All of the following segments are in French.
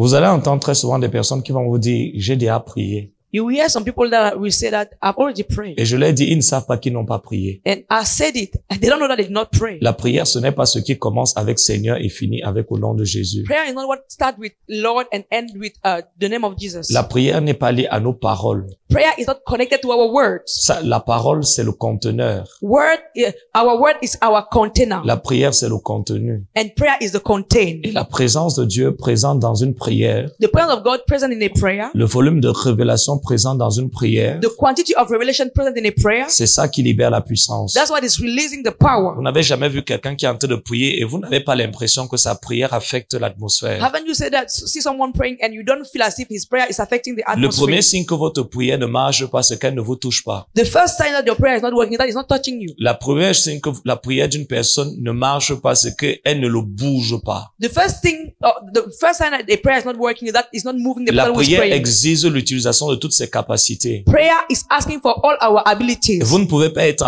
Vous allez entendre très souvent des personnes qui vont vous dire, j'ai déjà prié. You will hear some people that will say that I've already prayed. Et je leur dis, ils ne savent pas qu'ils n'ont pas prié. And I said it, and they don't know that they did not pray. La prière, ce n'est pas ce qui commence avec Seigneur et finit avec au nom de Jésus. Prayer is not what starts with Lord and end with the name of Jesus. La prière n'est pas liée à nos paroles. Prayer is not connected to our words. Ça, la parole, c'est le conteneur. Our word is our container. La prière, c'est le contenu. And prayer is the contain. Et la présence de Dieu présente dans une prière. The presence of God present in a prayer. Le volume de révélation présent dans une prière. The quantity of revelation present in a prayer. C'est ça qui libère la puissance. That's what is releasing the power. Vous n'avez jamais vu quelqu'un qui est en train de prier et vous n'avez pas l'impression que sa prière affecte l'atmosphère. Haven't you said that? See someone praying and you don't feel as if his prayer is affecting the atmosphere? Le premier signe que votre prière ne marche pas, c'est qu'elle ne vous touche pas. The first sign that your prayer is not working, that is not touching you. La première signe que la prière d'une personne ne marche pas, c'est qu'elle ne le bouge pas. The first sign that a prayer is not working is that it's not moving the person who is La prière praying. exige l'utilisation de toutes ses capacités. Prayer is asking for all our abilities. Vous ne pouvez pas être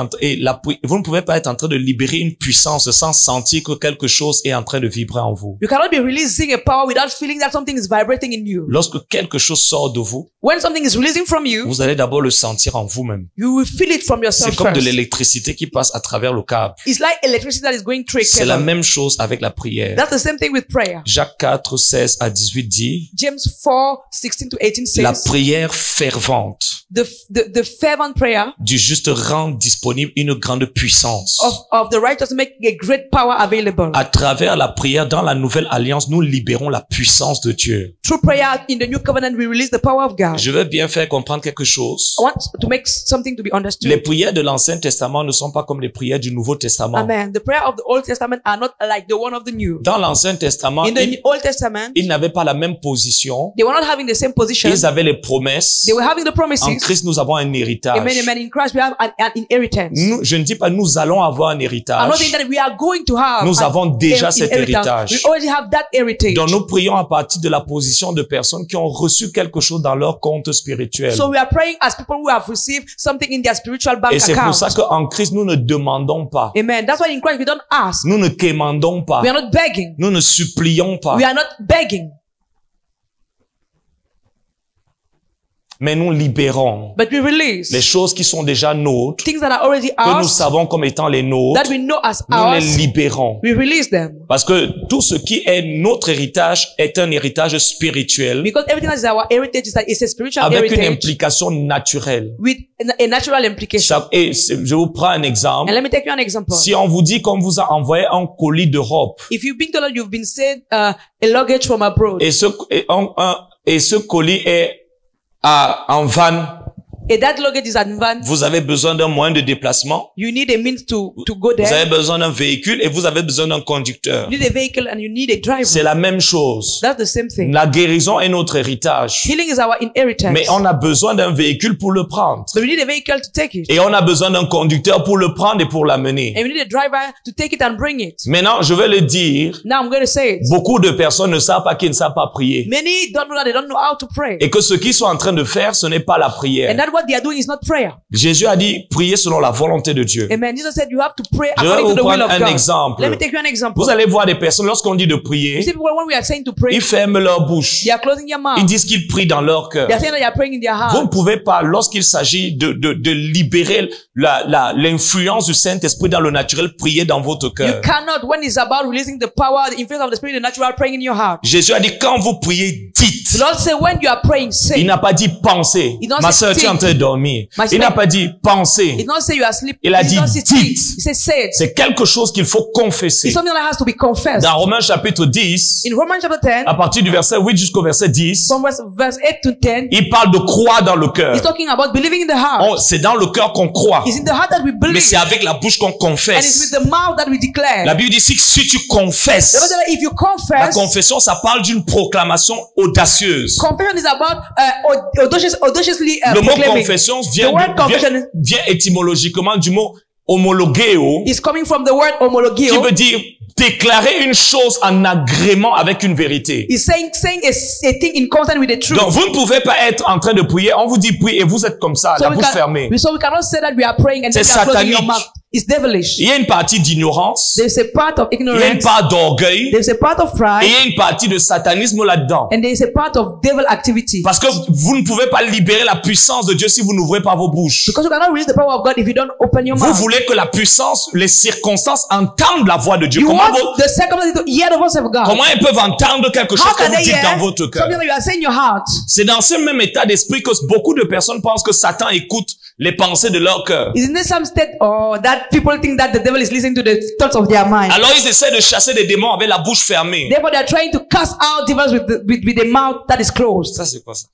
en train de libérer une puissance sans sentir que quelque chose est en train de vibrer en vous. You cannot be releasing a power without feeling that something is vibrating in you. Lorsque quelque chose sort de vous, When something is releasing from you, vous allez d'abord le sentir en vous-même. you will feel it from yourself C'est comme de first. l'électricité qui passe à travers le câble. It's like electricity that is going through a C'est la cable. même chose avec la prière. That's the same thing with prayer. Jacques 4, 16 à 18 dit, James 4, 16 to 18 says, la prière fervente the fervent prayer du juste rend disponible une grande puissance. of the righteous make a great power available. À travers la prière dans la nouvelle alliance, nous libérons la puissance de Dieu. Through prayer in the new covenant, we release the power of God. Je veux bien faire comprendre quelque chose. I want to make something to be Les understood. prières de l'Ancien Testament ne sont pas comme les prières du Nouveau Testament. Amen. The prayer of the Old Testament are not like the one of the New. Dans l'Ancien Testament, In the Old Testament, ils n'avaient pas la même position. they were not having the same position. Ils avaient les promesses. They were having the promises. En Christ, nous avons un héritage. Amen, amen. In Christ, we have an inheritance. Je ne dis pas nous allons avoir un I'm not héritage. saying that we are going to have Nous avons déjà an cet inheritance. héritage. We already have that heritage. Donc nous prions à partir de la position de personnes qui ont reçu quelque chose dans leur compte spirituel. So we are praying as people who have received something in their spiritual bank Et c'est pour account. ça qu'en Christ, nous ne demandons pas. Amen. That's why in Christ we don't ask. Nous ne quémandons pas. We are not begging. Nous ne supplions pas. We are not begging. Mais nous libérons But we release les choses qui sont déjà nôtres, things that are already que nous ours, savons comme étant les nôtres. that we know as Nous ours. les libérons. We release them. Parce que tout ce qui est notre héritage est un héritage spirituel Because everything that is our heritage is a spiritual avec une heritage implication naturelle. with a natural implication. Je vous prends un exemple. And let me take you an example. Si on vous dit qu'on vous a envoyé un colis d'Europe If you've been told you've been sent a luggage from abroad, et ce colis est en van, and that luggage is at van, vous avez besoin d'un moyen de déplacement, you need a means to go vous avez there. besoin d'un véhicule et vous avez besoin d'un conducteur. You need a vehicle and you need a driver. C'est la même chose. That's the same thing. La guérison est notre héritage. Healing is our inheritance. Mais on a besoin d'un véhicule pour le prendre. But we need a vehicle to take it. Et on a besoin d'un conducteur pour le prendre et pour l'amener. And we need a driver to take it and bring it. Maintenant, je vais le dire, Now I'm going to say it. beaucoup de personnes ne savent pas qu'ils ne savent pas prier. Many don't know that they don't know how to pray. Et que ce qu'ils sont en train de faire, ce n'est pas la prière. And that what they are doing is not prayer. Jésus a dit, priez selon la volonté de Dieu. Amen. Jesus said you have to pray Je vais according vous to the will prendre of un God. exemple. Let me take you an example. Vous allez voir des personnes, lorsqu'on dit de You prier, see people, when we are saying to pray, ils ferment leur bouche. they are closing their mouth. Ils disent qu'ils prient dans leur cœur. They are saying that they are praying in their Vous ne heart. pouvez pas, lorsqu'il s'agit de libérer l'influence du Saint-Esprit dans le naturel, prier dans votre You cœur. cannot, when it's about releasing the power, the influence of the Spirit, the natural praying in your heart. Jésus a dit, quand vous priez, dites. The Lord said, when you are praying, say. Il n'a pas dit penser. Il n'a Ma pas sœur, dit tu es en train de dormir. Ma Il n'a sœur- pas dit He penser. did not say you are asleep. Il a He did dit not say dites. think. He said say it. C'est quelque chose qu'il faut confesser. It's something that has to be confessed. Dans Romains chapitre 10, In Romans chapter 10, à partir du verset 8 jusqu'au verset 10, from verse 8 to 10, il parle de croire dans le cœur. he's talking about believing in the heart. C'est dans le cœur qu'on croit. It's in the heart that we Mais believe. c'est avec la bouche qu'on And it's confesse. with the mouth that we declare. La Bible dit si tu confesses, The Bible says that if you la confess, confession, ça parle d'une proclamation audacieuse. confession is about audaciously Le mot proclaiming. confession The word confession vient étymologiquement du mot homologeo, is coming from the word qui homologio. veut dire déclarer une chose en agrément avec une vérité. It's saying a thing in consonant with the truth. Donc, vous ne pouvez pas être en train de prier, on vous dit prie et vous êtes comme ça, la bouche fermée. So we cannot say that we are praying and C'est then we are closing your satanique. mouth. is devilish. Il y a une partie d'ignorance. There's a part of Il y a une ignorance. part d'orgueil. There's a part of Et il pride. y a une partie de satanisme là-dedans. And there is a part of devil activity. Parce que vous ne pouvez pas libérer la puissance de Dieu si vous n'ouvrez pas vos bouches. Because you cannot release the power of God if you don't open your Vous mouth. voulez que la puissance, les circonstances entendent la voix de Dieu. You Comment, want the circumstances to hear the voice of God. comment elles peuvent entendre quelque chose How que can vous they dites hear dans votre cœur? something that you are saying in your heart? C'est dans ce même état d'esprit que beaucoup de personnes pensent que Satan écoute les pensées de leur cœur. Isn't there some state or that people think that the devil is listening to the thoughts of their mind? Alors ils essaient de chasser des démons avec la bouche fermée. Therefore, they are trying to cast out devils with the mouth that is closed. Ça c'est quoi ça?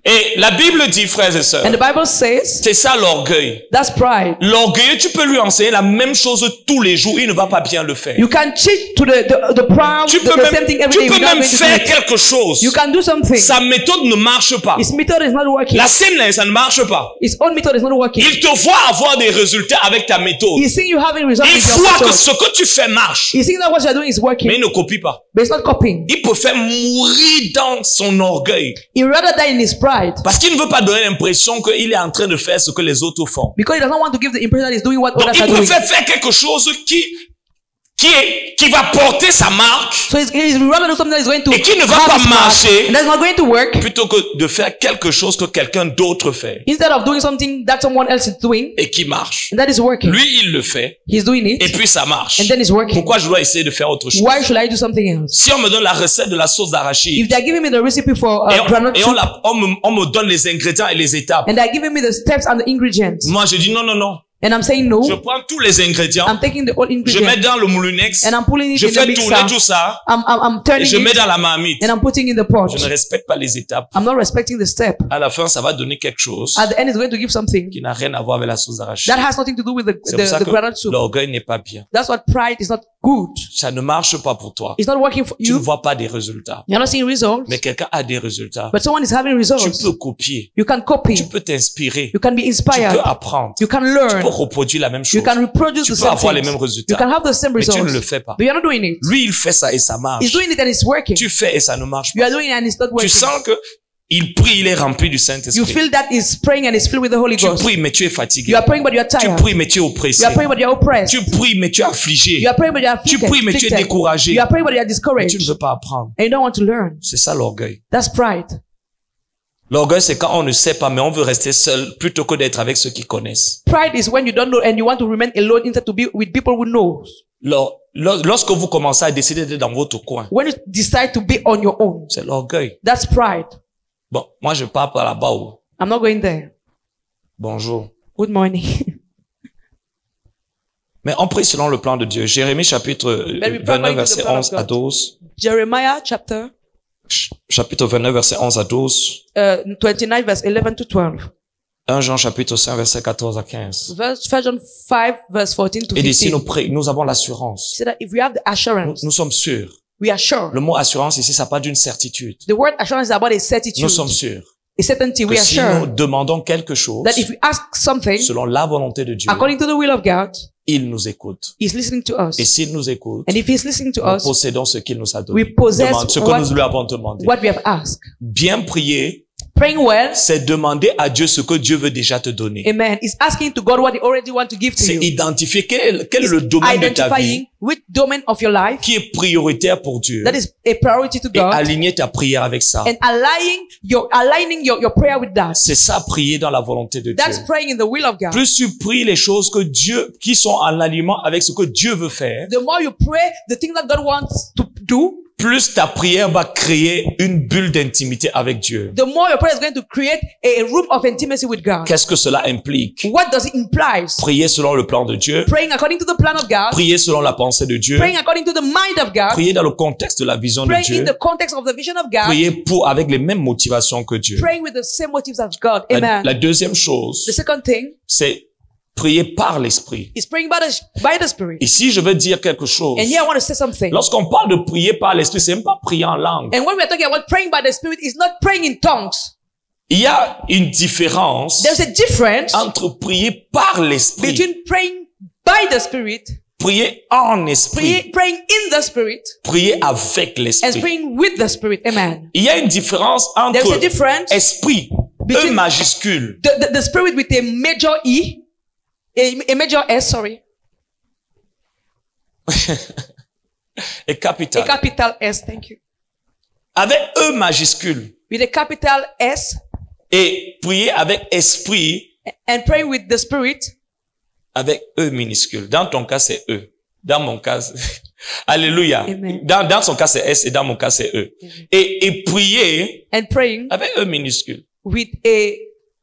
Et la Bible dit, frères et sœurs, And the Bible says c'est ça l'orgueil. that's pride. L'orgueilleux, tu peux lui enseigner la même chose tous les jours, il ne va pas bien le faire. You can teach to the proud Tu the peux same thing même, every tu day. peux without même going to faire do it. quelque chose. You can do something. Sa méthode ne marche pas. His method is not working. La sienne, ça ne marche pas. His own method is not working. Il te voit avoir des résultats avec ta méthode. He's seeing you having results Il with your voit que method. ce que tu fais marche. He's seeing that what you are doing is working, Mais il ne copie pas. but it's not copying. Il préfère mourir dans son orgueil. He rather die in his pride Parce qu'il ne veut pas donner l'impression qu'il est en train de faire ce que les autres font. because he doesn't want to give the impression that he's doing what Donc others il are doing. préfère faire quelque chose qui va porter sa marque So he's rather do something that is going to et qui ne va have pas his mark, marcher and that's not going to work, plutôt que de faire quelque chose que quelqu'un d'autre fait instead of doing something that someone else is doing et qui marche. and that is working. Lui, il le fait He's doing it et puis ça marche. and then it's working. Pourquoi je dois essayer de faire autre chose? Why should I do something else? Si on me donne la recette de la sauce d'arachide If they're giving me the recipe for et, granite soup on me donne les ingrédients et les étapes, and they're giving me the steps and the ingredients, moi je dis non, non, non. and I'm saying no, Je prends tous les ingrédients, I'm taking the old je ingredients mets dans le moulinex, and I'm pulling it je in the fais mixer. tourner tout ça I'm et turning je mets it dans la marmite. and I'm putting in the pot. Je ne respecte pas les étapes. I'm not respecting the step. À la fin, ça va donner quelque chose At the end, it's going to give something qui n'a rien à voir avec la sauce d'arachide. that has nothing to do with C'est pour ça the que granite soup. l'orgueil n'est pas bien. That's what pride is not good. Ça ne marche pas pour toi. It's not working for Tu ne you. vois pas des résultats. You're not seeing results, Mais quelqu'un a des résultats. but someone is having Tu results. peux copier. You can copy. Tu peux t'inspirer. You can be Tu inspired. peux apprendre. You can Tu peux learn. reproduire la même You chose. can reproduce Tu the peux same avoir les things. mêmes You résultats. can have the same Mais tu ne results, le fais pas. but you're not doing it. Lui, il fait ça et ça marche. He's doing it and it's working. Tu fais et ça ne marche You pas. are doing it and it's not Tu working. sens que il prie, il est rempli du You Saint-Esprit. feel that he's praying and he's filled with the Holy Tu Ghost. pries, mais tu es fatigué. You are praying but you are Tu tired. pries, mais tu es oppressé. You are praying but you are oppressed. Tu pries, mais tu es affligé. You are praying but you are Tu afflicted. pries, mais tu es découragé. You are praying but you are Mais tu discouraged. ne veux pas apprendre. And you don't want to learn. C'est ça l'orgueil. That's pride. L'orgueil, c'est quand on ne sait pas, mais on veut rester seul plutôt que d'être avec ceux qui connaissent. Pride is when you don't know and you want to remain alone instead to be with people who know. Lorsque vous commencez à décider d'être dans votre coin, When you decide to be on your own, c'est l'orgueil. that's pride. Bon, moi je pars par là-bas. I'm not going there. Bonjour. Good morning. Mais on prie selon le plan de Dieu. Jérémie chapitre we pray 29 according to verset the plan of 11 à God. 12. Jeremiah chapter Chapitre 29 verset 11 à 12. 29 verse 11 to 12. 1 Jean chapitre 5 verset 14 à 15. 1 John 5 verse 14 to Et d'ici 15. nous avons l'assurance. So that if we have the assurance, Nous sommes sûrs. we are sure. Le mot assurance ici, ça parle d'une certitude. The word assurance is about a certitude. Nous sommes sûrs A certainty. que We are si nous sure demandons quelque chose that if we ask something selon la volonté de Dieu, according to the will of God, il nous écoute. He's listening to us. Et s'il nous écoute, And if He's listening to nous us, possédons ce qu'il nous a we donné. possess Ce que nous lui avons demandé. what we have asked. Bien prier, Praying well, c'est demander à Dieu ce que Dieu veut déjà te donner. amen, is asking to God what He already wants to give to C'est you. identifier quel est le It's domaine de ta vie identifying which domain of your life qui est prioritaire pour Dieu that is a priority to et God, aligner ta prière avec ça. and aligning your prayer with that. C'est ça, prier dans la volonté de That's Dieu. praying in the will of God. Plus tu pries les choses que Dieu, qui sont en alignement avec ce que Dieu veut faire, The more you pray, the things that God wants to do, plus ta prière va créer une bulle d'intimité avec Dieu. the more your prayer is going to create a room of intimacy with God. Qu'est-ce que cela implique? What does it imply? Prier selon le plan de Dieu, Praying according to the plan of God, prier selon la pensée de Dieu, praying according to the mind of God, prier dans le contexte de la vision de praying in Dieu, the context of the vision of God, prier avec les mêmes motivations que Dieu. praying with the same motives as God. La Amen. deuxième chose, The second thing c'est prier par l'esprit. is praying by the Spirit. Ici, je veux dire quelque chose. And here I want to say something. Lorsqu'on parle de prier par l'esprit, c'est même pas prier en langue. And when we're talking about praying by the Spirit, it's not praying in tongues. Il y a une différence There's a difference entre prier par l'esprit, between praying by the Spirit, prier en esprit, praying in the Spirit, prier avec and l'esprit. praying with the Spirit. Amen. Il y a une différence There's a entre difference esprit, E between majuscule, the Spirit with a major E, A major S, sorry. Et A capital. capital S, thank you. Avec E majuscule. With a capital S Et prier avec esprit and praying with the Spirit. avec E minuscule. Dans ton cas, c'est E. Dans mon cas, alléluia. Amen. Dans son cas, c'est S et dans mon cas, c'est E. Et prier And praying avec E minuscule. with a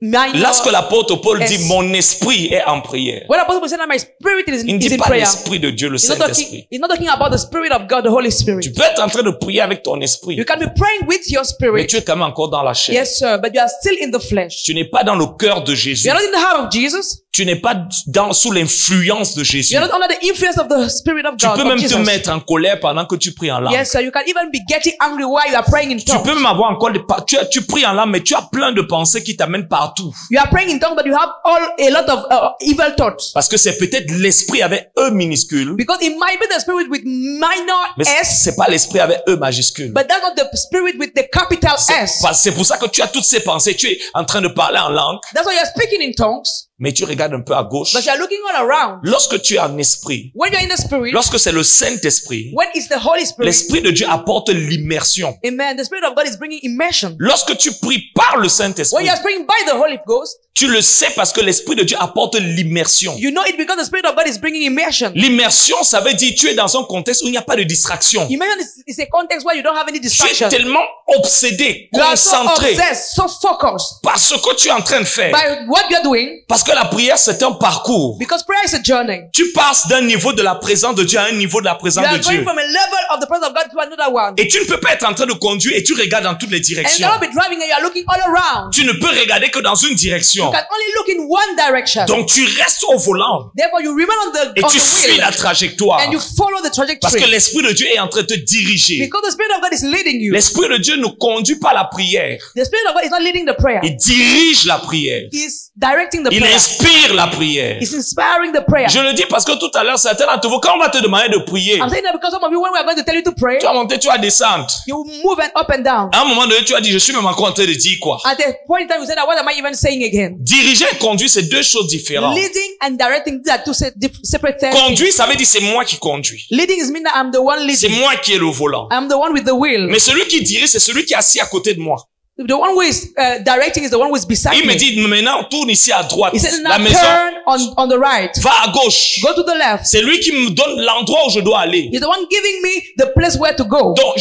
minor. Lorsque l'apôtre Paul dit, S. mon esprit est en prière. When Apostle said that my spirit is Il ne is dit in pas prayer. l'esprit de Dieu, le Saint-Esprit. He's not talking about the Spirit of God, the Holy Spirit. Tu peux être en train de prier avec ton esprit, You can be praying with your mais spirit. tu es quand même encore dans la chair. Yes, sir, but you are still in the flesh. Tu n'es pas dans le cœur de Jésus. You are not in the heart of Jesus. Tu n'es pas sous l'influence de Jésus. You are not under the influence of the Spirit of Tu God. peux of même te Jesus. mettre en colère pendant que tu pries en langue. Yes, sir. You can even be getting angry while you are praying in Tu tongues. peux même avoir encore tu pries en langue, mais tu as plein de pensées qui t'amènent partout. You are praying in tongues, but you have a lot of evil thoughts. Parce que c'est peut-être l'esprit avec E minuscule, Because it might be the spirit with minor mais S, c'est pas l'esprit avec E majuscule. but that's not the spirit with the capital S. C'est pour ça que tu as toutes ces pensées. Tu es en train de parler en langue, That's why you're speaking in tongues, mais tu regardes un peu à gauche. but you're looking all around. Lorsque tu es en esprit, When you're in the spirit, lorsque c'est le Saint-Esprit, when it's the Holy Spirit, l'Esprit de Dieu apporte l'immersion. amen, the Spirit of God is bringing immersion. Lorsque tu pries par le When Saint-Esprit, you're praying by the Holy Ghost, tu le sais parce que l'Esprit de Dieu apporte l'immersion. you know it because the Spirit of God is bringing immersion. L'immersion, ça veut dire tu es dans un contexte où il n'y a pas de distraction. Immersion is a context where you don't have any Tu es distraction. tellement obsédé, You are so concentré obsessed, so focused par ce que tu es en train de faire. by what you're doing, Parce que la prière, c'est un parcours. because prayer is a journey. Tu passes d'un niveau de la présence de Dieu à un niveau de la You présence are de going Dieu. from a level of the presence of God to another one. Et tu ne peux pas être en train de conduire et tu regardes dans toutes les And you directions. cannot be driving and you are looking all around. Tu ne peux regarder que dans une direction. You can only look in one direction. Donc tu restes au volant Therefore, you remain et on tu the suis wheel la trajectoire. and you follow the Parce que trajectory. l'Esprit de Dieu est en train de te diriger. Because the Spirit of God is leading you. L'Esprit de Dieu ne conduit pas la prière. The Spirit of God is not leading the prayer. Il dirige la prière. He's directing the Il prayer. inspire la prière. He's inspiring the prayer. Je le dis parce que tout à l'heure, certains d'entre vous, quand on va te demander de prier, I'm saying that because some of you, when we are going to tell you to pray, tu vas monter, tu vas descendre. you move and up and down. À un moment donné, tu as dit, je suis même encore en train de dire quoi? At a point in time, you say that, what am I even saying again? Diriger et conduire, c'est deux choses différentes. Leading and directing, these are two separate things. Conduire, ça veut dire c'est moi qui conduis. Leading is mean that I'm the one C'est leading. moi qui ai le volant. I'm the one with the wheel. Mais celui qui dirige, c'est celui qui est assis à côté de moi. The one who is directing is the one who is beside Il me me. dit, maintenant, tourne ici à droite. He said, La now maison, turn on the right. va à gauche. Go to the left. C'est lui qui me donne l'endroit où je dois aller. He's the one giving me the place where to go. Donc,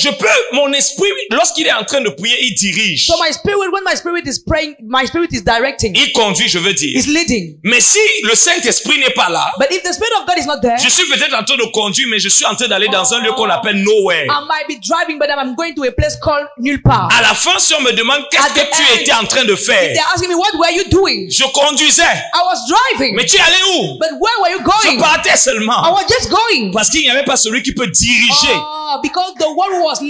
mon esprit, lorsqu'il est en train de prier, il dirige. So my spirit, when my spirit is praying, my spirit is directing. Il conduit, je veux dire. Is leading. Mais si le Saint-Esprit n'est pas là, But if the Spirit of God is not there, je suis peut-être en train de conduire, mais je suis en train d'aller dans un lieu qu'on appelle nowhere. I might be driving, but I'm going to a place called Nulle part. À la fin, si on me demande qu'est-ce At the que tu end, étais en train de faire, They're asking me, what were you doing? je conduisais. I was driving. Mais tu es allé où? But where were you Je going? partais I seulement. was just going. Parce qu'il n'y avait pas celui qui peut diriger. Because the one who was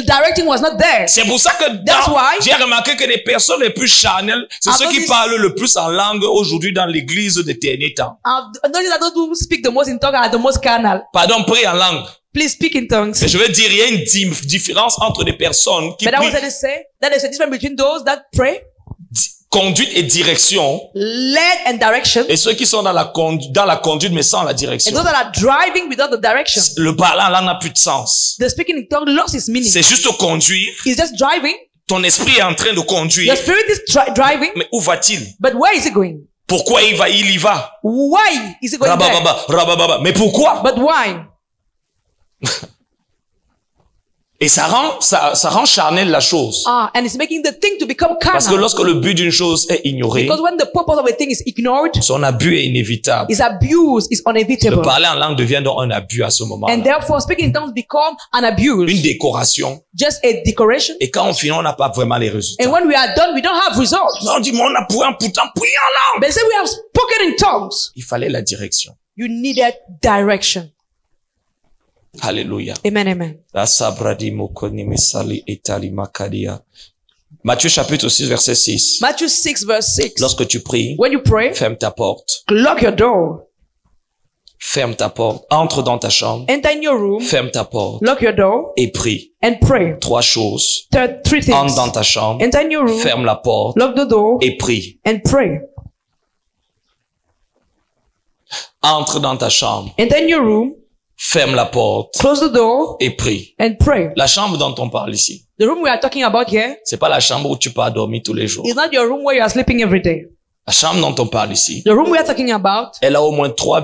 directing was not there. C'est pour ça que That's why- j'ai remarqué que les personnes les plus charnelles, c'est I've ceux qui noticed- parlent le plus en langue aujourd'hui dans l'église des derniers temps. I've noticed that those who speak the most in tongues are the most carnal. Pardon, prie en langue. Please speak in tongues. Mais je veux dire, il y a une différence entre des personnes qui But I prient was going to say that there's a difference between those that pray, conduite et direction led and direction, et ceux qui sont dans la conduite mais sans la and direction. those that are driving without the direction. Le parler en langue n'a plus de sens. The speaking in tongues lost its meaning. C'est juste conduire. It's just driving. Ton esprit est en train de conduire. Your spirit is driving, Mais où va-t-il? but where is it going? Pourquoi il va? Il y va. Why is it going there? Rabababa, rabababa. Mais pourquoi? But why? Et ça rend charnel la chose. And it's making the thing to become Parce que carnal. lorsque le but d'une chose est ignoré, Because when the purpose of a thing is ignored, son abus est inévitable. its abuse is Le unevitable. parler en langue devient donc un abus à ce And moment-là. therefore, speaking in tongues become an abuse. Une décoration. Just a decoration. Et quand on finit, on n'a pas vraiment les résultats. And when we are done, we don't have results. On dit, mais on a pourtant prié en langue. They say we have spoken in tongues. Il fallait la direction. You needed direction. Alléluia. Amen, amen. Matthieu chapitre 6 verset 6. Matthew 6 verse 6. Lorsque tu pries, When you pray, ferme ta porte. lock your door. Ferme ta porte. Entre dans ta chambre. Enter in your room. Ferme ta porte. Lock your door Et prie. and pray. 3 choses. Three things. Entre dans ta chambre. Enter in your room. Ferme la porte. Lock the door Et prie. and pray. Entre dans ta chambre, enter in your room, ferme la porte close the door, et prie. and pray. La chambre dont on parle ici, The room we are talking about here c'est pas la chambre où tu peux dormir tous les jours. is not your room where you are sleeping every day. La chambre dont on parle ici, The room we are talking about, elle a au moins trois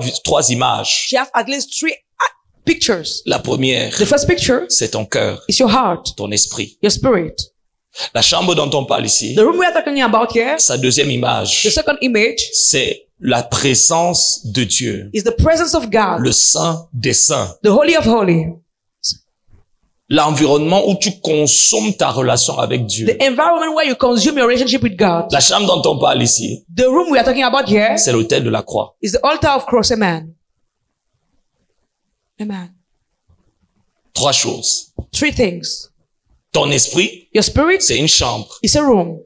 images. she has at least 3 pictures. La première, The first picture c'est ton cœur, is your heart, ton esprit. your spirit. La chambre dont on parle ici, The room we are talking about here, sa deuxième the image, second image, c'est la présence de Dieu, is the presence of God, le Saint des Saints. the Holy of Holy, L'environnement où tu consommes ta relation avec Dieu. the environment where you consume your relationship with God. La chambre dont on parle ici, The room we are talking about here c'est l'autel de la croix. is the altar of cross. Amen. Amen. 3 choses. 3 things. Ton esprit, Your spirit c'est une chambre. is a room.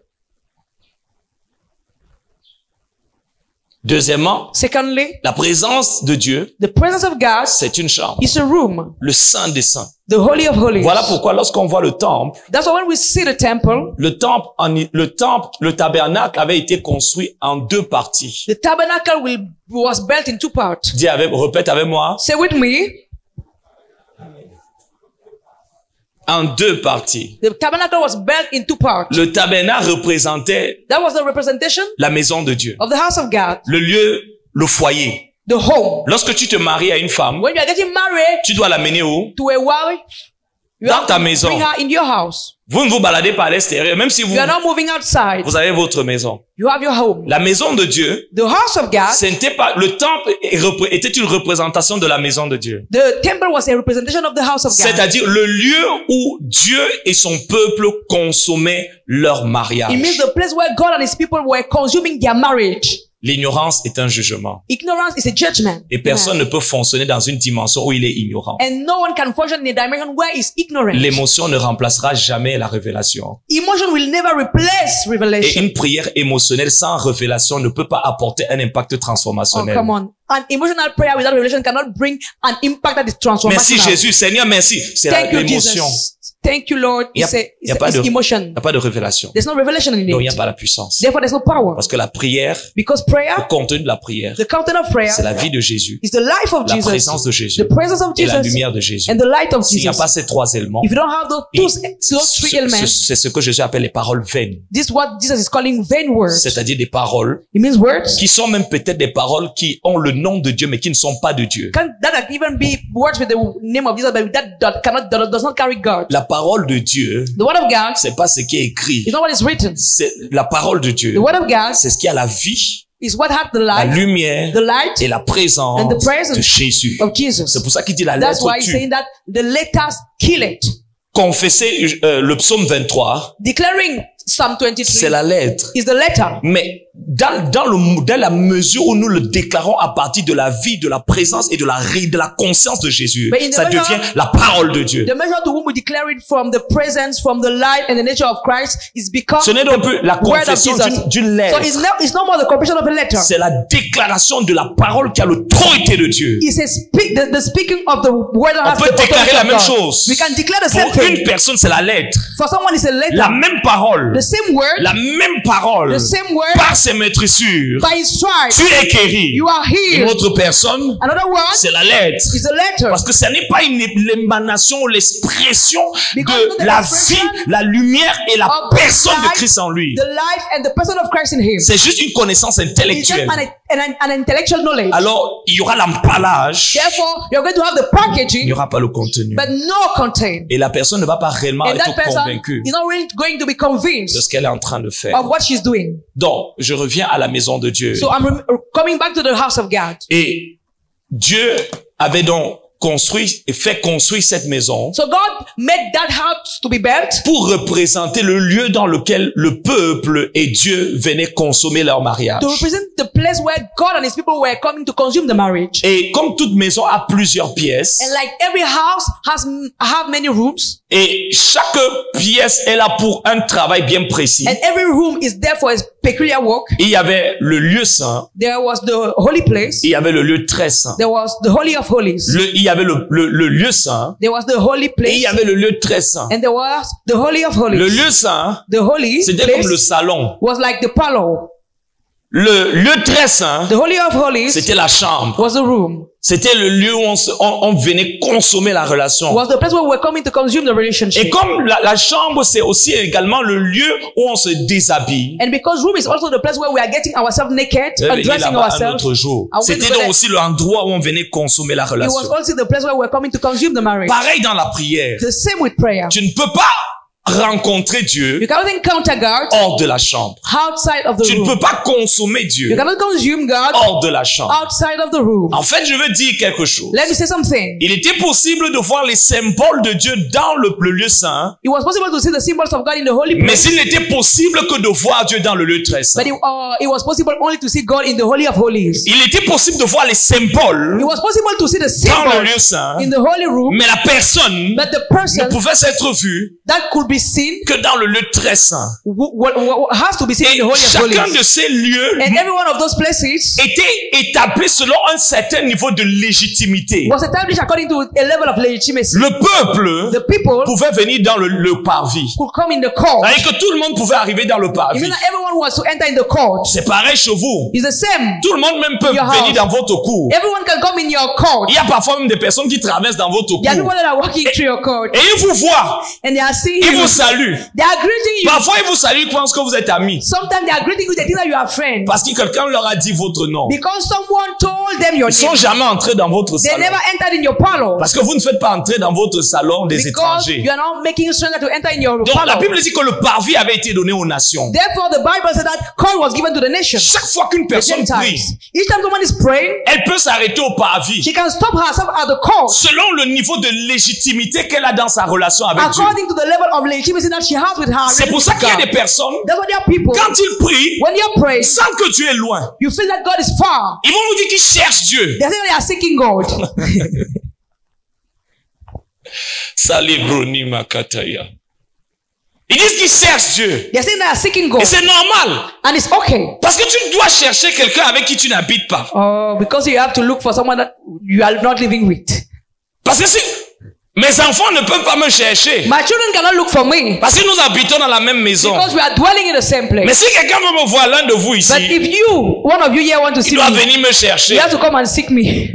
Deuxièmement, Secondly, la présence de Dieu, the presence of God c'est une chambre. is a room, Le Saint des Saints. the Holy of Holies. Voilà pourquoi lorsqu'on voit le temple, That's why when we see the temple, le tabernacle avait été construit en 2 parties. the tabernacle was built in 2 parts. Répète avec moi. Say with me, En 2 parties. the tabernacle was built in 2 parts. Le tabernacle représentait That was the representation la maison de Dieu. of the house of God, Le lieu, le foyer. the home. Lorsque tu te maries à une femme, When you are getting married tu dois l'amener où? to a wife, you Dans have ta to maison. bring her in your house. Vous ne vous baladez pas à l'extérieur, même si You are not moving outside. vous avez votre maison. You have your home. La maison de Dieu, The house of God, ce n'était pas, le temple était une représentation de la maison de Dieu. the temple was a representation of the house of God. C'est-à-dire le lieu où Dieu et son peuple consommaient leur mariage. It means the place where God and his people were consuming their marriage. L'ignorance est un jugement. Ignorance is a judgment. Et personne ne peut fonctionner dans une dimension où il est ignorant. And no one can function in a dimension where he's ignorant. L'émotion ne remplacera jamais la révélation. Emotion will never replace Et revelation. une prière émotionnelle sans révélation ne peut pas apporter un impact Oh, transformationnel. come on. An emotional prayer without revelation cannot bring an impact that is Merci transformational. Jésus, Seigneur, merci. C'est Thank you, l'émotion. Jesus. Thank you, Lord. Il It's n'y a pas de emotion. révélation. There's no revelation in Donc il n'y a it. pas la puissance. Therefore, there's no power. Parce que la prière, Because prayer, le contenu de la prière, the content of prayer, c'est la vie de Jésus, is the life of la Jesus, présence de Jésus the presence of et la Jesus, lumière de Jésus. and the light of S'il n'y a Jesus. pas ces 3 éléments, If you don't have those 3 elements, c'est ce que Jésus appelle les paroles vaines. this is what Jesus is calling vain words. C'est-à-dire des paroles It means words qui sont même peut-être des paroles qui ont le nom de Dieu mais qui ne sont pas de Dieu. that even be words with the name of Jesus, but that does not carry God. La parole de Dieu, The word of God c'est pas ce qui est écrit. is not what is written. C'est la parole de Dieu. The word of God C'est ce qui a la vie, is what had the la life, lumière the light et la présence and the presence de Jésus. of Jesus. C'est pour ça qu'il dit la That's lettre why he's tue. saying that the letters kill it. Confesser le psaume 23, Declaring Psalm 23 c'est la lettre. is the letter. Mais dans la mesure où nous le déclarons à partir de la vie, de la présence et de la conscience de Jésus, But in the ça measure- devient la parole de Dieu. The measure to whom we declare it from the presence, from the light and the nature of Christ is become Ce n'est donc plus la the word of confession Jesus. d'une So lettre. it's no more the confession of a letter. C'est la déclaration de la parole qui a l'autorité de Dieu. It's the speaking of the word that On has peut the déclarer authority la of même God. chose. We can declare the same Pour thing. une personne, c'est la lettre. For someone, it's a letter. La même parole. The same word, La même parole. the same word, Par ses maîtrissures. by his stripes, Tu es guéri. you are Une healed. autre personne, Another one c'est la lettre. is a letter. Parce que ce n'est pas l'émanation ou l'expression Because de the la expression vie, la lumière et la of the personne de life, Christ en lui. The life and the person of Christ in him. C'est juste une connaissance It's just intellectuelle. an intellectual knowledge. Alors, il y aura l'emballage, Therefore, you're going to have the il n'y packaging, aura pas le contenu. but no content. Et la personne ne va pas réellement And that être person convaincue is not really going to be de convinced ce qu'elle est en train de faire. of what she's doing. Donc, je reviens à la maison de Dieu. So I'm coming back to the house of God. Et Dieu avait donc construit et fait construire cette maison So God made that house to be built pour représenter le lieu dans lequel le peuple et Dieu venaient consommer leur mariage. to represent the place where God and his people were coming to consume the marriage. Et comme toute maison a plusieurs pièces, And like every house have many rooms, et chaque pièce est là pour un travail bien précis. and every room is there for a peculiar work. Il y avait le lieu saint, There was the holy place. il y avait le lieu très saint. There was the holy of holies. Il y avait le lieu saint, There was the holy et place. il y avait le lieu très saint. And there was the holy of holies. Le lieu saint, The holy c'était comme le place salon. was like the parlor. Le lieu très saint, The Holy of Holies c'était la chambre. was the room. C'était le lieu où on venait consommer la relation. Was the place where we were coming to consume the relationship. Et comme la chambre, c'est aussi également le lieu où on se déshabille. And because room is also the place where we are getting ourselves naked, undressing Un ourselves. autre jour. I will C'était go donc there. aussi l'endroit où on venait consommer la It relation. was also the place where we were coming to consume the marriage. Pareil dans la prière. The same with prayer. Tu ne peux pas rencontrer Dieu You cannot encounter God hors de la chambre. outside of the Tu ne room. peux pas consommer You Dieu cannot consume God hors de la chambre. outside of the room. En fait, je veux dire quelque chose. Let me say something. Il était possible de voir les symboles de Dieu dans le lieu saint, It was possible to see the symbols of God in the holy mais place. il n'était possible que de voir Dieu dans le lieu très saint. But it was possible only to see God in the Holy of Holies. Il était possible de voir les symboles It was possible to see the dans le symbols lieu saint, in the holy room, mais la personne but the ne person pouvait s'être vue that could be seen que dans le lieu très saint. has to be seen Et in the Holy of chacun Holies. de ces lieux And every one of those places était établi selon un certain niveau de légitimité. was established according to a level of legitimacy. Le peuple The people pouvait venir dans le parvis. could come in the court. C'est-à-dire que tout le monde pouvait arriver dans le It parvis. means that everyone was to enter in the court. C'est pareil chez vous. It's the same. Tout le monde même peut Your venir house. dans votre cour. Everyone can come in your court. Il y a parfois même des personnes qui traversent dans votre There are cour. people that are walking through your court Et ils vous voient. and they are seeing Ils you. vous saluent. They are greeting you. Parfois, ils vous saluent, ils pensent que vous êtes amis. Sometimes they are greeting you. They think that you are friends Parce que quelqu'un leur a dit votre nom. because someone told them your Ils sont name. jamais entrés dans votre They salon. never entered in your parlor Parce que vous ne faites pas entrer dans votre salon des because étrangers. you are not making stranger to enter in your Donc, la parlor. Bible dit que le parvis avait été donné aux nations. Therefore, the Bible said that court was given to the nation. Chaque fois qu'une personne prie, Gentiles. Each time someone is praying, elle peut s'arrêter au parvis she can stop herself at the court selon le niveau de légitimité qu'elle a dans sa relation avec Dieu. according to the level of legitimacy that she has with her. C'est pour ça qu'il y a des personnes, That's why there are people, quand ils prient, when you're praying, ils sentent que Dieu est loin. you feel that God is far. Ils vont vous dire qu'ils cherchent Dieu. They think they are seeking God. Salibroni makataya. Ils disent qu'ils cherchent Dieu. They think they are seeking God. Et c'est normal. And it's okay. Parce que tu dois chercher quelqu'un avec qui tu n'habites pas. Oh, because you have to look for someone that you are not living with. Parce que si mes enfants ne peuvent pas me chercher, My children cannot look for me parce que nous habitons dans la même maison. because we are dwelling in the same Mais place. si quelqu'un veut me voir, l'un de vous But ici, if you, one of you here want to il see doit me, venir me chercher. you have to come and seek me.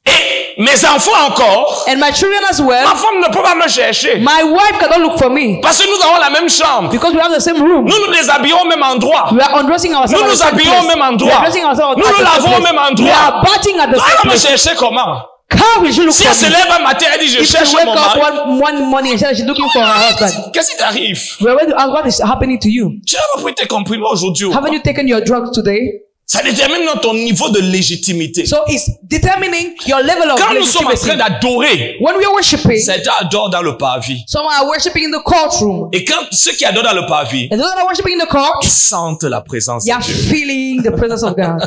Et mes enfants encore, And my children as ma well, femme ne peut pas me chercher. my wife cannot look for me Parce que nous avons la même chambre. because we have the same room. Nous nous déshabillons au même endroit. We are undressing Nous ourselves at the nous same habillons au place. même We are endroit. dressing ourselves Nous at nous the lavons same au même place. We endroit. are bathing at the Elle same va me place. chercher comment? How will she look Si for elle se me? lève un matin, elle dit, je If she cherche wake mon up mari. one morning and she's looking for her husband, Qu'est-ce qui t'arrive? we are going to ask what is happening to you. Tu n'as pas pris tes comprimés aujourd'hui ou pas? Haven't you taken your drugs today? Ça détermine ton niveau de légitimité. So it's determining your level of Quand nous sommes en legitimacy. train d'adorer, When we are worshiping, certains adorent dans le parvis. some are worshiping in the courtroom. Et quand ceux qui adorent dans le parvis, And those that are worshiping in the court, ils sentent la présence they de are Dieu. feeling the presence of God.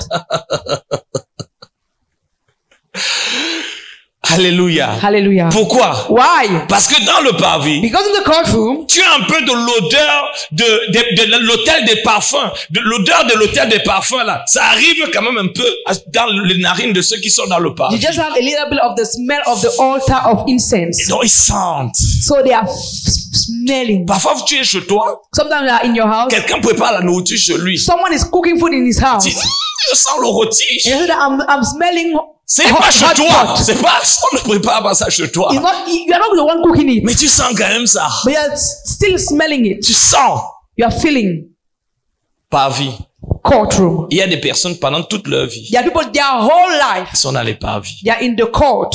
Alléluia. Hallelujah. Pourquoi? Why? Parce que dans le parvis, Because in the courtroom, tu as un peu de l'odeur de l'hôtel des parfums, de l'odeur de l'hôtel des parfums là. Ça arrive quand même un peu dans les narines de ceux qui sont dans le you parvis. just have a little bit of the smell of the altar of incense. Et donc ils sentent. So they are smelling. Parfois tu es chez toi, Sometimes you are in your house. quelqu'un prépare la nourriture chez lui. Someone is cooking food in his house. Tu dis, je sens le rôti. And you say that I'm smelling C'est hot, pas chez hot toi. pot. C'est pas, on ne prépare pas ça chez toi. It's not, you are not the one cooking it. Mais tu sens quand même ça. But you are still smelling it. Tu sens. You are feeling. Parvis. Courtroom. Il y a des personnes pendant toute leur vie, There are people, their whole life, ils sont dans les parvis. they are in the court.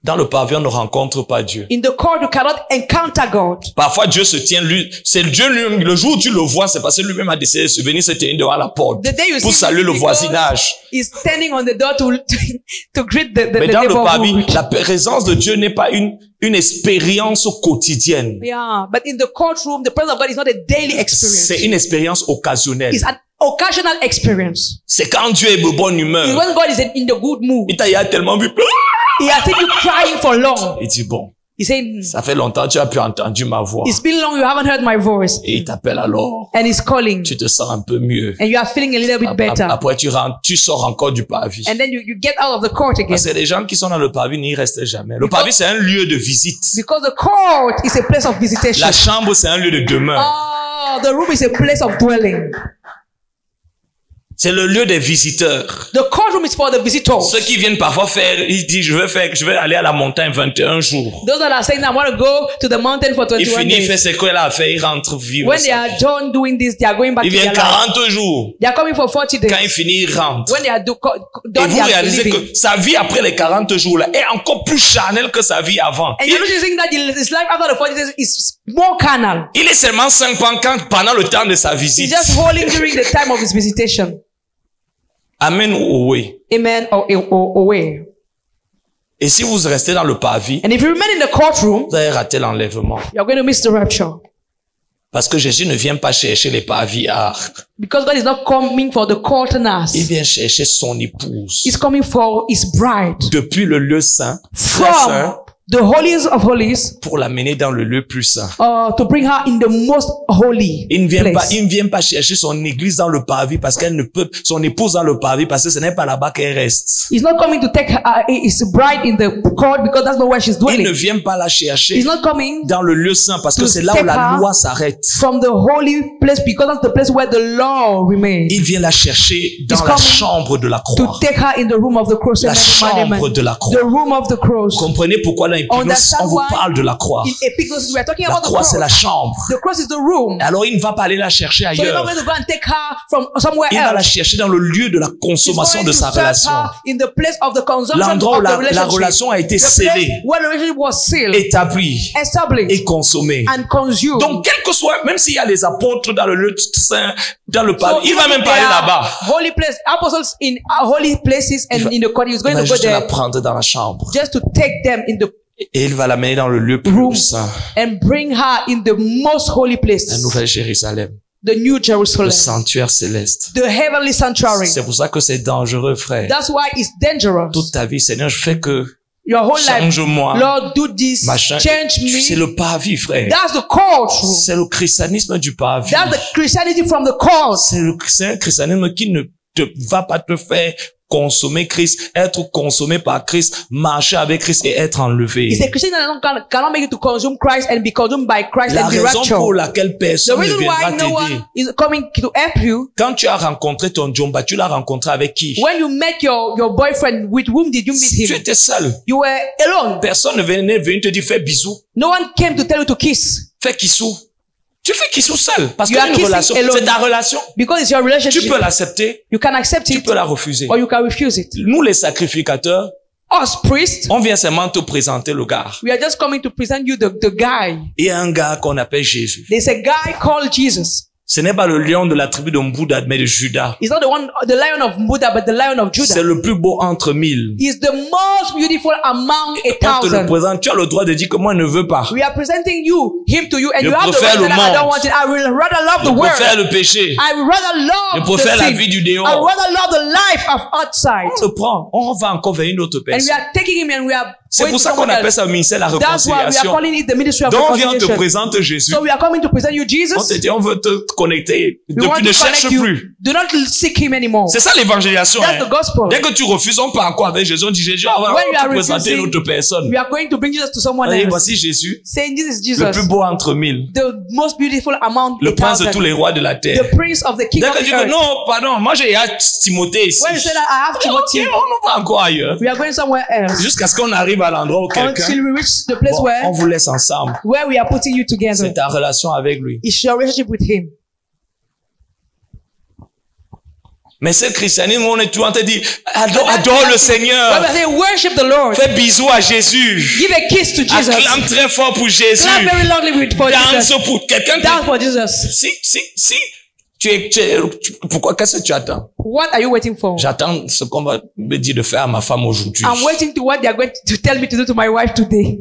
Dans le parvis, on ne rencontre pas Dieu. In the court, you cannot encounter God. Parfois, Dieu se tient lui, c'est Dieu lui-même, le jour où tu le vois, c'est parce que lui-même a décidé de se venir se tenir devant la porte The day you pour see saluer him, le because voisinage. He's standing on the door to greet the Mais dans le parvis, neighborhood. la présence de Dieu n'est pas une expérience quotidienne. Yeah, but in the courtroom, the presence of God is not a daily experience. C'est une expérience occasionnelle. It's an occasional experience. C'est quand Dieu est de bonne It's humeur. when God is in the good mood. Il t'a tellement vu. He has seen you crying for long. Il dit, bon, He's saying, ça fait longtemps que tu as pu entendu ma voix. it's been long, you haven't heard my voice. Et il t'appelle alors. And he's calling. Tu te sens un peu mieux. And you are feeling a little bit better. Après, tu rentres, tu sors encore du parvis. And then you get out of the court again. Parce que les gens qui sont dans le parvis n'y restent jamais. Le parvis, c'est un lieu de visite. Because the court is a place of visitation. La chambre, c'est un lieu de demeure. The room is a place of dwelling. C'est le lieu des visiteurs. The courtroom is for the visitors. Ceux qui viennent parfois faire, ils disent, je vais aller à la montagne 21 jours. Those that are saying, I want to go to the mountain for 21 Il finit, il fait days. ce qu'il a à faire, il rentre vivre. When they are done doing this, they are going back Il to vient their life. 40 jours. They are coming for 40 days. Quand il finit, il rentre. When they are Et done, vous they are réalisez living. que sa vie après les 40 jours là est encore plus charnelle que sa vie avant. And you're noticing that his life after the 40 days is more carnal. Il est seulement 5 ans pendant le temps de sa He's visite. just holding during the time of his visitation. Amen ou oui. Amen or away. Et si vous restez dans le parvis, And if you remain in the courtroom, vous allez rater l'enlèvement. you're going to miss the rapture. Parce que Jésus ne vient pas chercher les pavillards. Because God is not coming for the courtenance. Il vient chercher son épouse. He's coming for his bride. Depuis le lieu saint, très From saint, the holiest of holies, pour l'amener dans le lieu plus saint. to bring her in the most holy Il place. ne vient pas chercher son église dans le parvis parce qu'elle ne peut, son épouse dans le parvis parce que ce n'est pas là-bas qu'elle reste. He's not coming to take his bride in the court because that's not where she's Il ne dwelling. vient pas la chercher He's not coming dans le lieu saint parce que to c'est là où take la her loi s'arrête. from the holy place because that's the place where the law remains. Il vient la chercher dans He's la coming chambre de la To croix. take her in the room of the cross. La Amen, chambre amen. de la The croix. room of the cross. Comprenez pourquoi dans Épinouse, Understand on vous why parle de la croix. In Epicnus, we are talking La about the croix, cross. c'est la chambre. The cross is the room. Alors, il ne va pas aller la chercher So you're not ailleurs. going to go and take her from somewhere Il va la else. chercher dans le lieu de la He's consommation going de to sa search relation. her in the place of the consumption L'endroit où of the la relationship. relation a été The place scellée, where the relationship was sealed, établie established, et consommée. and consumed. Donc, quel que soit, même s'il y a les apôtres dans le lieu saint, dans le So parvis, il va even même if pas aller there are là-bas. Holy place, apostles in holy places and in the court, he's Il going va to go juste la there prendre dans la chambre. just to take them in the Et il va l'amener dans le lieu room plus saint, and bring her in the most holy la place, Nouvelle Jérusalem, the New le Jerusalem, sanctuaire céleste. the heavenly sanctuary. C'est pour ça que c'est dangereux, frère. That's why it's dangerous. Toute ta vie, Seigneur, je fais que Your whole life, change-moi. Lord, do this, Machin. change C'est me. le parvis, frère. That's the courtroom. C'est le christianisme du parvis. That's the Christianity from the court. C'est un christianisme qui ne te va pas te faire consommer Christ, être consommé par Christ, marcher avec Christ et être enlevé. It's a Christianity that cannot make you to consume Christ and be consumed by Christ La and be raison raptured. pour laquelle The personne ne reason viendra why no t'aider. one is coming to help you, Quand tu as rencontré ton Djomba, tu l'as rencontré avec qui? when you met your boyfriend, with whom did you meet Tu him? étais seul. You were alone. Personne ne venait te dire fais bisous, No one came to tell you to kiss fais kissou. Tu fais kissou seul parce You que are une kissing relation, alone. c'est ta relation. because it's your Tu relationship. peux l'accepter, You can accept tu it peux la refuser. or you can refuse it. Nous les sacrificateurs, Us priests, on vient seulement te présenter le gars. we are just coming to present you the guy. Il y a un gars qu'on appelle Jésus. There's a guy called Jesus. Ce n'est pas le lion de la tribu de Mbouda, mais de Judas. He's not the lion of Buddha, but the lion of C'est Judah. le plus beau entre 1000. He's the most beautiful among On te le 1,000. présente, tu as le droit de dire que moi je ne veux pas. We are presenting him to you, and Je you have the préfère right to le say, I monde. don't want it. I will rather love Je the world. préfère le péché. I will rather Je love préfère the la sin. vie du I dehors. would rather love the life of outside. On le prend, on va encore vers une autre And we personne. are taking him and we are C'est going pour to ça qu'on someone appelle else. ça le ministère de la That's why we are réconciliation. calling it the ministry of Donc on vient te reconciliation. présenter Jésus. So we are coming to present you On te Jesus. dit, on veut te connecter. We want Ne to cherche connect you. plus. Do not seek him anymore. C'est ça l'évangélisation. That's Hein. the gospel. Dès que tu refuses, on part encore avec Jésus. On dit Jésus, on va When you are te présenter une refusing, autre personne. We are going to bring Jesus to someone Allez, else. voici Jésus, Saying this is le plus Jesus, beau entre 1000. the most beautiful among Le prince de tous 1,000. les rois de la terre. The prince of the king Dès of que tu the dis, earth. non, pardon, moi j'ai hâte Timothée ici. When you say that I have Ok, Timothy, on va encore ailleurs. we are going somewhere else. Jusqu'à ce qu'on arrive à l'endroit où quelqu'un, Until we reach the place bon, on where vous laisse ensemble. we are putting you together. C'est ta relation avec lui. It's your relationship with him. Mais ce christianisme, on est tout en train de dire, adore le When Seigneur. we say worship the Lord, Fais bisous à Jésus. give a kiss to Jesus. Acclame très fort pour Jésus. Clap very loudly for Danse Jesus. pour quelqu'un. Dance for Jesus. Si, pourquoi, qu'est-ce que tu attends? What are you waiting for? J'attends ce qu'on va me dire de faire à ma femme aujourd'hui. I'm waiting to what they are going to tell me to do to my wife today.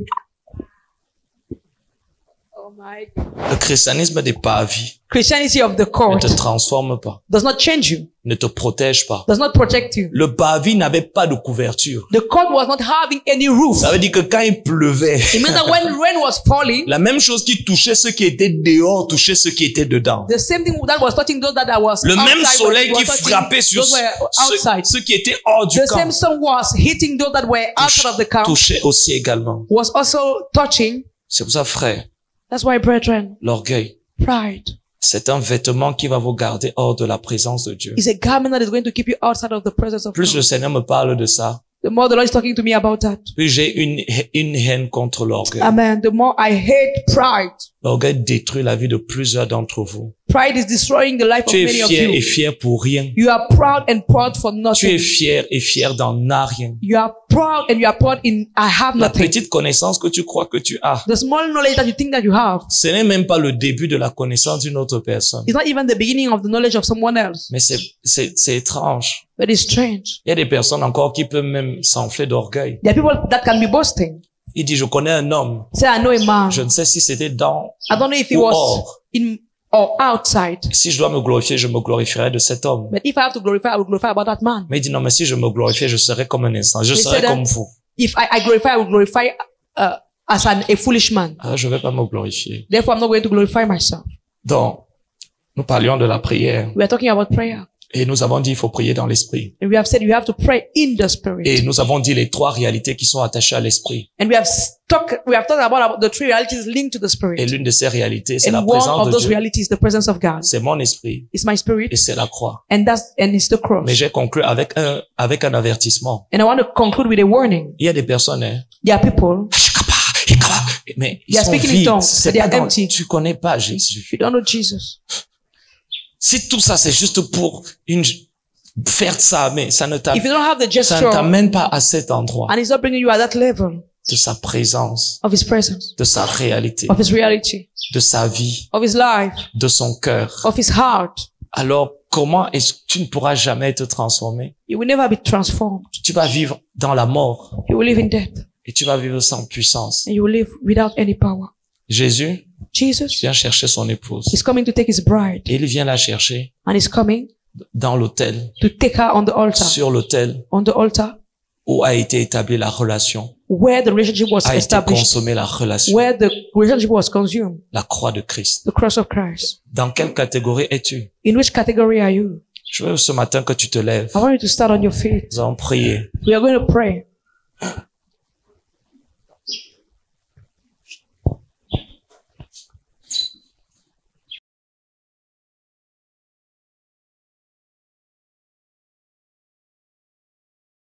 Oh my God. Le christianisme des pavis Christianity of the ne court te transforme pas, does not change you, ne te protège pas. does not protect you. Le pavis n'avait pas de couverture. The court was not having any roof. Ça veut dire que quand il pleuvait, It means that when rain was falling, la même chose qui touchait ceux qui étaient dehors touchait ceux qui étaient dedans. the same thing that was touching those that was Le même outside soleil was qui touching frappait sur those were outside. ceux qui étaient hors du The camp same sun was hitting those that were outside of the camp, touchait aussi également. was also touching. C'est pour ça, frère, That's why, brethren, l'orgueil, pride, C'est un vêtement qui va vous garder hors de la présence de Dieu. It's a garment that is going to keep you outside of the presence of Plus God. le Seigneur me parle de ça, The more the Lord is talking to me about that. plus j'ai une haine contre l'orgueil. Amen. The more I hate pride. L'orgueil détruit la vie de plusieurs d'entre vous. Pride is destroying the life of Tu es many of fier et you. fier pour rien. You are proud and proud for Tu es nothing. fier et fier d'en rien. You are proud and you are proud in I have La nothing. petite connaissance que tu crois que tu as, The small knowledge that you think that you have ce n'est même pas le début de la connaissance d'une autre personne. is not even the beginning of the knowledge of someone else. Mais c'est étrange. But it's strange. Il y a des personnes encore qui peuvent même s'enfler d'orgueil. There are people that can be boasting. Il dit, je connais un homme. Say, I know a man. Je ne sais si c'était dans I don't know if he ou was hors. in or outside. Si je dois me glorifier, je me glorifierai de cet homme. But if I have to glorify, I will glorify about that man. Mais il dit, non, mais si je me glorifiais, je serais comme un instant. Je He serais said comme that vous. if I glorify, I will glorify as a foolish man. Ah, je vais pas me glorifier. Therefore, I'm not going to glorify myself. Donc, nous parlions de la prière. We are talking about prayer. Et nous avons dit, il faut prier dans l'esprit. And we have said you have to pray in the spirit. Et nous avons dit les trois réalités qui sont attachées à l'esprit. And we have talked about the three realities linked to the Et spirit. l'une de ces réalités, c'est la And one présence of de those Dieu. realities is the presence of God. C'est mon esprit. It's my spirit. Et c'est la croix. And it's the cross. Mais j'ai conclu avec un avertissement. And I want to conclude with a warning. Il y a des personnes, hein. There are people, Mais ils They are sont speaking in vides. tongues, C'est but they pas are dans- empty. tu connais pas Jésus. you don't know Jesus. Si tout ça, c'est juste pour faire ça, mais ça ne If you don't have the ça ne gesture t'amène pas à cet endroit and it's not bringing you at that level de sa présence, of his presence, de sa réalité, of his reality, de sa vie, of his life, de son cœur. of his heart, Alors, comment est-ce que tu ne pourras jamais être transformé? you will never be transformed. Tu vas vivre dans la mort You will live in death et tu vas vivre sans puissance. and you will live without any power. Jésus Jesus vient chercher son épouse. is coming to take his bride Et il vient la chercher and is coming dans l'autel, to take her on the altar, sur l'autel où a été établie la relation, where the relationship was a été established, consommée la relation, where the relationship was consumed, la croix de Christ. the cross of Christ. Dans quelle catégorie es-tu? In which category are you? Je veux ce matin que tu te lèves. I want you to start on your feet. Nous allons prier. We are going to pray.